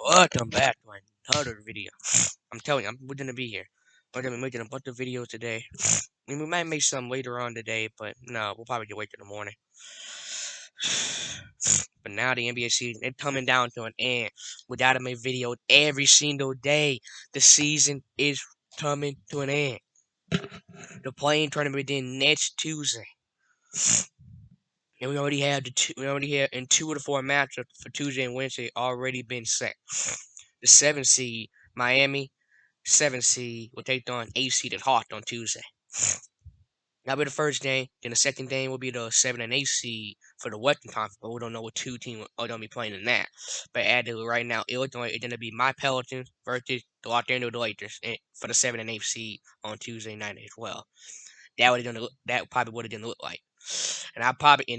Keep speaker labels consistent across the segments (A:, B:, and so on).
A: Welcome back to another video. I'm telling you, we're gonna be here. We're gonna be making a bunch of videos today. We might make some later on today, but no, we'll probably wait till the morning. But now the NBA season is coming down to an end. We gotta make videos every single day. The season is coming to an end. The playing tournament begins next Tuesday. And we already have in 2 of the 4 matchups for Tuesday and Wednesday already been set. The 7th seed, Miami, 7th seed will take on 8th seeded Hawk on Tuesday. That'll be the first game. Then the second game will be the 7th and 8th seed for the Western Conference, but we don't know what two teams are going to be playing in that. But as of right now, Illinois is going to be my Pelicans versus the Los Angeles Lakers for the 7th and 8th seed on Tuesday night as well. That probably what it's gonna look like. And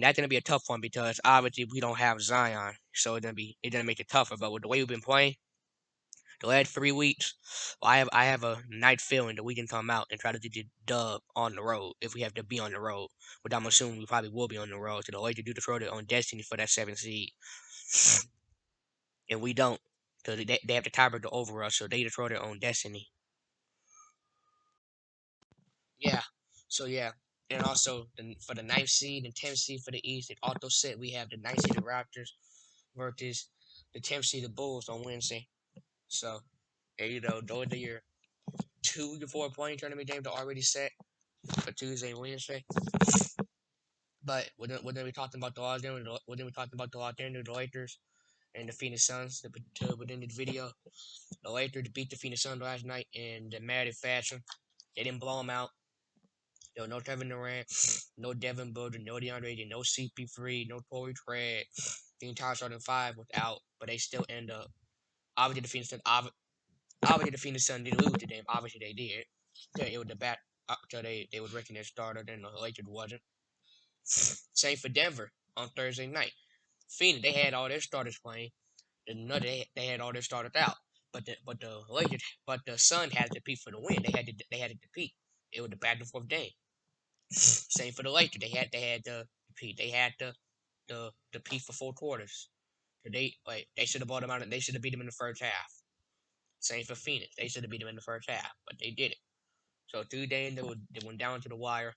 A: that's gonna be a tough one because obviously we don't have Zion, so it's gonna make it tougher. But with the way we've been playing the last 3 weeks, I have a night feeling that we can come out and try to get the dub on the road if we have to be on the road. But I'm assuming we probably will be on the road. So the Lakers do throw it on Destiny for that 7th seed, and we don't. So they have the tiebreaker over us, so they throw their own Destiny. Yeah. So yeah, and also for the 9th seed and 10th seed for the East, it also said we have the 9th seed the Raptors versus the 10th seed the Bulls on Wednesday. So those are your 2 to 4 playing tournament games are already set for Tuesday and Wednesday. But we're gonna be talking about the Los Angeles Lakers and the Phoenix Suns within the video. The Lakers beat the Phoenix Suns last night in dramatic fashion. They didn't blow them out. There was no Kevin Durant, no Devin Booker, no DeAndre, no CP3, no Torrey Craig. The entire starting 5 was out, but they still end up. Obviously, the Phoenix Suns didn't lose the game. Obviously, they did. It was the back until they was ranking their starter, then the Lakers wasn't. Same for Denver on Thursday night. Phoenix, they had all their starters playing. They had all their starters out. But the Sun had to compete for the win. They had to compete. It was the back and forth game. Same for the Lakers. They had to compete. They had to compete for 4 quarters. So they should have bought them out. They should have beat them in the first half. Same for Phoenix. They should have beat them in the first half, but they did it. So 2 games they went down to the wire.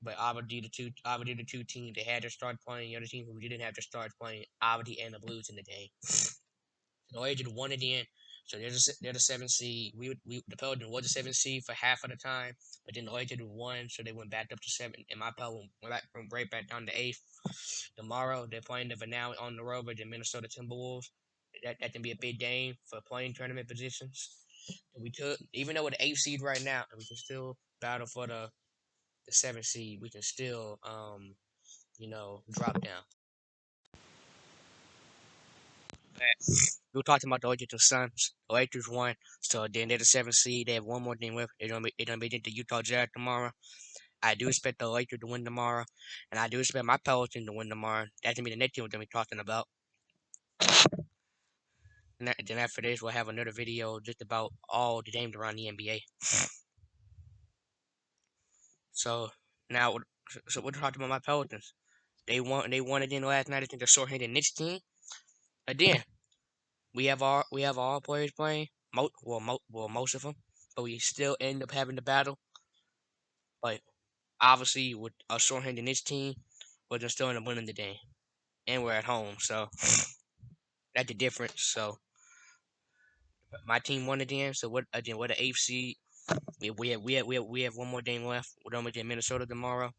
A: But obviously the two teams they had to start playing. The other team who didn't have to start playing obviously ended up losing the game. The Lakers won it in. So they're the 7th seed. The Pelicans was the 7th seed for half of the time, but then the Lakers won, so they went back up to 7. And my Pelicans went right back down to 8th. Tomorrow they're playing the finale on the road with the Minnesota Timberwolves. That can be a big game for playing tournament positions. And we could, even though we're the 8th seed right now, we can still battle for the 7th seed. We can still drop down. We were talking about the Lakers and Suns. The Lakers won, so then they're the 7th seed. They have one more thing left. They're gonna be the Utah Jazz tomorrow. I do expect the Lakers to win tomorrow, and I do expect my Pelicans to win tomorrow. That's gonna be the next team we're gonna be talking about. And then after this, we'll have another video just about all the games around the NBA. So now, we're talking about my Pelicans. They won again last night against the short-handed Knicks team. Again, we have all players playing. Most of them, but we still end up having the battle. But obviously, with a short-handed Knicks team, we're just still end up winning the game, and we're at home, so that's the difference. So my team won again. So what again? We're the 8th seed. We have one more game left. We're gonna get Minnesota tomorrow.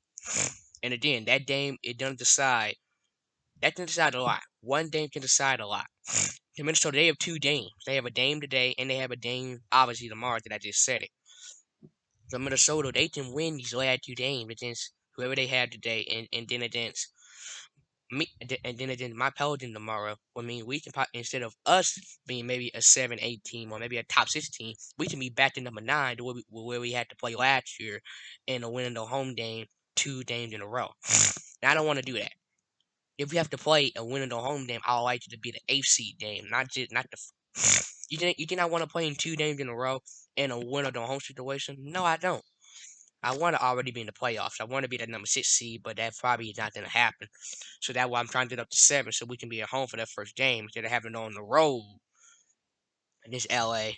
A: And again, that game it doesn't decide. That can decide a lot. One game can decide a lot. In Minnesota, they have 2 games. They have a game today, and they have a game obviously tomorrow. That I just said it. So Minnesota, they can win these last 2 games against whoever they have today, and then against me, and then against my Pelicans tomorrow. I mean, we can instead of us being maybe a 7-8 team or maybe a top 6 team, we can be back to number 9, where we had to play last year, and a win in the home game 2 games in a row. And I don't want to do that. If we have to play a win in the home game, I would like it to be the 8th seed game, not the. You think I want to play in 2 games in a row in a win or the home situation? No, I don't. I want to already be in the playoffs. I want to be the number 6 seed, but that probably is not going to happen. So that's why I'm trying to get up to 7, so we can be at home for that first game instead of having it on the road in this LA.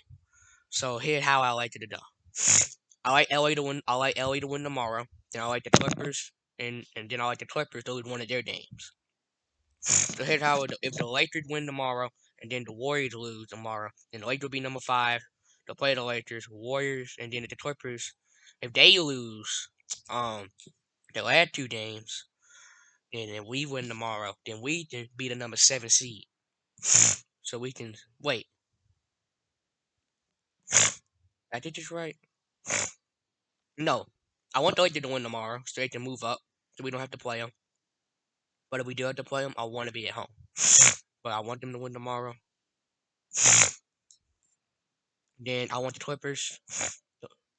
A: So here's how I like it to do. I like LA to win. I like LA to win tomorrow. Then I like the Clippers, and then I like the Clippers to lose one of their games. So here's how if the Lakers win tomorrow, and then the Warriors lose tomorrow, then the Lakers will be number 5. They'll play the Lakers, Warriors, and then the Clippers. If they lose, they'll add 2 games. And then we win tomorrow, then we can be the number 7 seed. So we can wait. I did this right? No, I want the Lakers to win tomorrow, so they can move up, so we don't have to play them. But if we do have to play them, I want to be at home. But I want them to win tomorrow. Then I want the Clippers.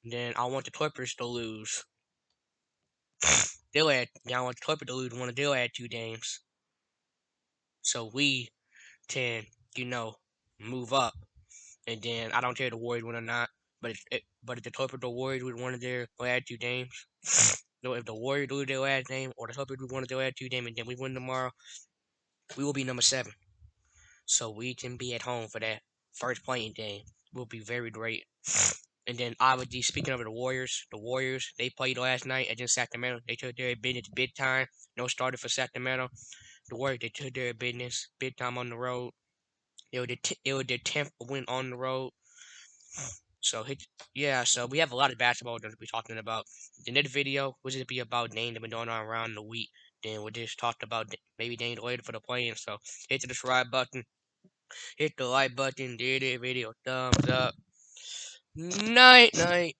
A: Then I want the Clippers to lose. Then I want the Clippers to lose one of their add 2 games. So we can, move up. And then I don't care if the Warriors win or not. But if the Clippers or Warriors with one of their last 2 games, so if the Warriors lose their last game or the Clippers with one of their last 2 games and then we win tomorrow, we will be number 7. So we can be at home for that first playing game. Will be very great. And then obviously speaking of the Warriors, they played last night against Sacramento. They took their business big time. No starter for Sacramento. The Warriors, they took their business big time on the road. It was their 10th win on the road. So so we have a lot of basketball to be talking about. The next video will just be about games that been going on around the week. Then we just talked about maybe games later for the playing. So hit the subscribe button, hit the like button, give the video thumbs up. Night night.